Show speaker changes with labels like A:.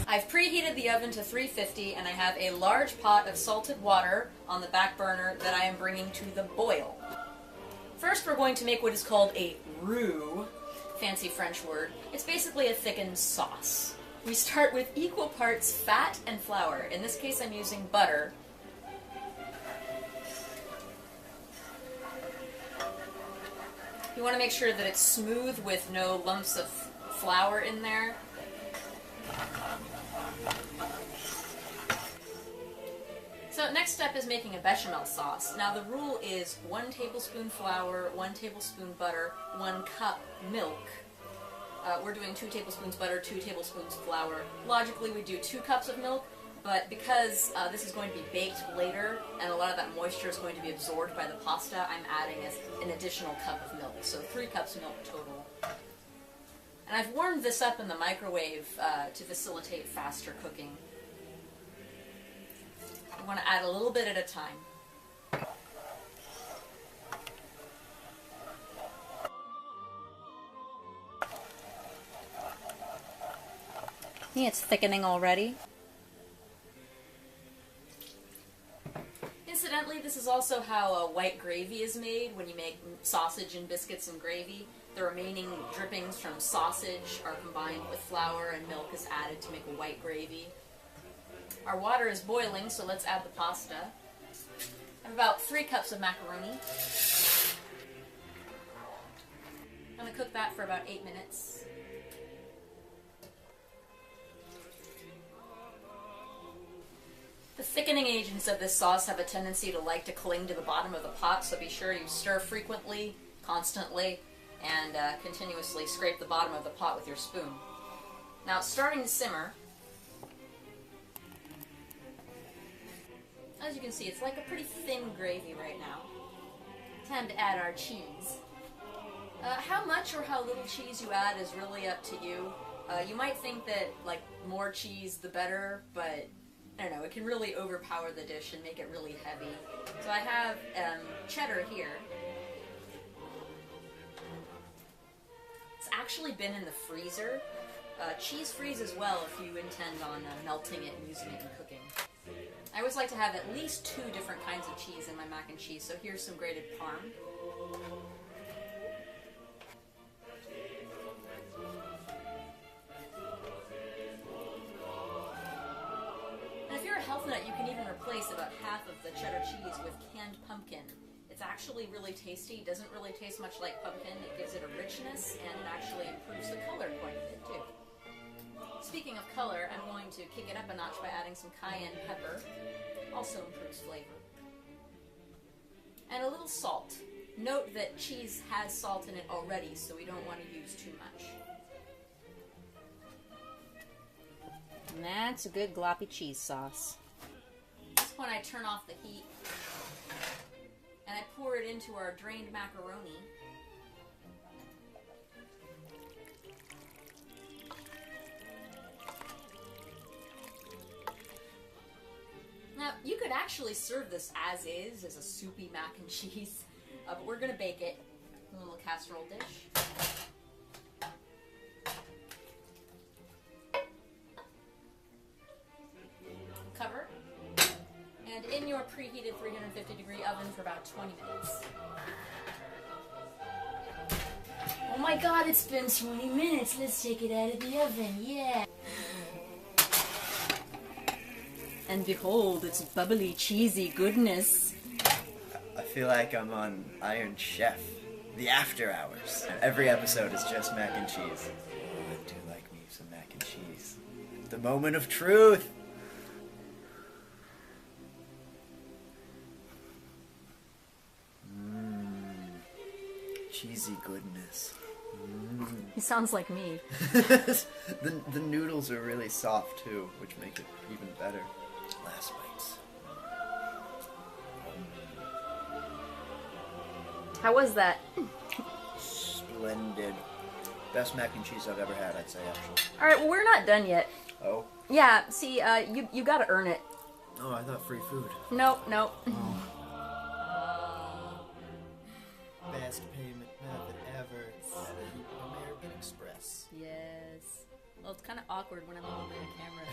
A: I've preheated the oven to 350 and I have a large pot of salted water on the back burner that I am bringing to the boil. First we're going to make what is called a roux, fancy French word. It's basically a thickened sauce. We start with equal parts fat and flour. In this case I'm using butter. You want to make sure that it's smooth with no lumps of flour in there. So next step is making a bechamel sauce. Now the rule is 1 tablespoon flour, 1 tablespoon butter, 1 cup milk. We're doing 2 tablespoons butter, 2 tablespoons flour. Logically we do 2 cups of milk, but because this is going to be baked later and a lot of that moisture is going to be absorbed by the pasta, I'm adding an additional cup of milk, so 3 cups of milk total. And I've warmed this up in the microwave to facilitate faster cooking. You want to add a little bit at a time. See, it's thickening already. Incidentally, this is also how white gravy is made when you make sausage and biscuits and gravy. The remaining drippings from sausage are combined with flour and milk is added to make a white gravy. Our water is boiling, so let's add the pasta. I have about 3 cups of macaroni. I'm going to cook that for about 8 minutes. The thickening agents of this sauce have a tendency to like to cling to the bottom of the pot, so be sure you stir frequently, constantly, and continuously scrape the bottom of the pot with your spoon. Now it's starting to simmer. As you can see, it's like a pretty thin gravy right now. Time to add our cheese. How much or how little cheese you add is really up to you. You might think that like more cheese the better, but I don't know, it can really overpower the dish and make it really heavy. So I have cheddar here. It's actually been in the freezer. Cheese freezes well if you intend on melting it and using it in cooking. I always like to have at least 2 different kinds of cheese in my mac and cheese, so here's some grated parm. And if you're a health nut, you can even replace about half of the cheddar cheese with canned pumpkin. It's actually really tasty. It doesn't really taste much like pumpkin. It gives it a richness, and it actually improves the color quite a bit, too. Speaking of color, I'm going to kick it up a notch by adding some cayenne pepper. Also improves flavor. And a little salt. Note that cheese has salt in it already, so we don't want to use too much. And that's a good gloppy cheese sauce. At this point I turn off the heat and I pour it into our drained macaroni. Now, you could actually serve this as is, as a soupy mac and cheese, but we're going to bake it in a little casserole dish. Cover, and in your preheated 350-degree oven for about 20 minutes. Oh my god, it's been 20 minutes! Let's take it out of the oven, yeah! And behold, it's bubbly, cheesy goodness.
B: I feel like I'm on Iron Chef, the After Hours. Every episode is just mac and cheese. Oh, I do like me some mac and cheese. The moment of truth! Cheesy goodness.
A: He sounds like me.
B: The noodles are really soft too, which make it even better. Last bites.
A: How was that?
B: Splendid. Best mac and cheese I've ever had, I'd say, actually.
A: Alright, well, we're not done yet.
B: Oh?
A: Yeah, see, you gotta earn it.
B: Oh, I thought free food.
A: Nope, nope.
B: Oh. Best payment method ever. American Express.
A: Yes. Well, it's kind of awkward when I'm holding the camera